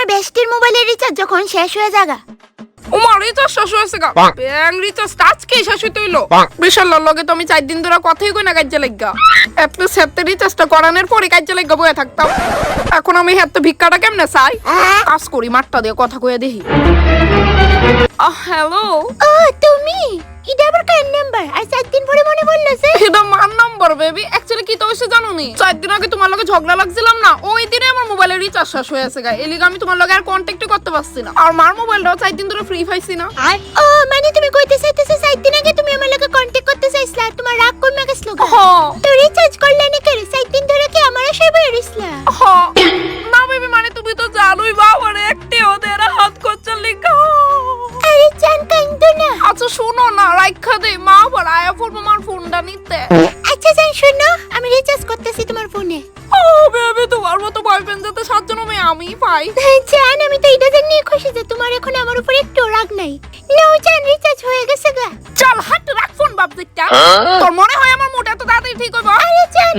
তোমার বেস্টির মোবাইলের রিচার্জ যখন শেষ হয়ে যাগা। ওমা রিচার্জ শেষ হয়েছে গা। ব্যাং রিচার্জ আজকে শেষ হইতে হইলো। বিশালার লগে তো আমি 4 দিন ধরে কথাই কই না কাজে লাগা। এটলিস্ট হেতে রিচার্জটা করানোর পরে কাজে লাগা বয়ে থাকতাম। এখন আমি হেতে ভিক্ষাটা কেমনে চাই? কাজ করি মাঠটা দিয়ে কথা কইয়া দেখি। হ্যালো। ও তুমি এটা আবার কার নাম্বার? আর 4 দিন পরে মনে পড়লো যে এটা মার নাম্বার বেবি। অ্যাকচুয়ালি কি তো হইছে জানো নি? 4 দিন আগে তোমার লগে ঝগড়া লাগছিলাম না, ওই দিনে আমার মোবাইলের রিচার্জ শেষ হয়ে গেছে গা। এলিগা আমি তোমার লগে আর কন্টাক্টই করতে পারছি না। আর মার মোবাইলটাও 4 দিন ধরে ফ্রি পাইছি না। ও মানে তুমি কইতে চাইতেছো 4 দিন আগে তুমি আমার লগে কন্টাক্ট করতে চাইছিলা, তোমার রাগ কমে গেছিল গা। তো রিচার্জ করলে না করে 4 দিন ধরে কি আমার আশায় বইয়া রইছিলা? না বেবি, মানে তুমি তো জানোই বাবার একটি ওদের হাত করছে লিখা। আরে জান কাইন্দো না। আচ্ছা শোনো না, রাইখা দে, মা আবার আয়া পড়বো আমার ফোনটা নিতে। আচ্ছা জান শোনো, আমি রিচার্জ করতেছি তোমার ফোনে। ও বেবি, তোমার মতো বয়ফ্রেন্ড যাতে 7 জন আমি পাই। জান আমি তো এটা জানি খুশি যে তোমার এখন আমার উপর একটু রাগ নাই। নাও জান রিচার্জ হয়ে গেছে গা। চল হাত রাখ ফোন বাপ দেখটা। তোর মনে হয় আমার মোটা তো তাড়াতাড়ি ঠিক হইব? আরে জান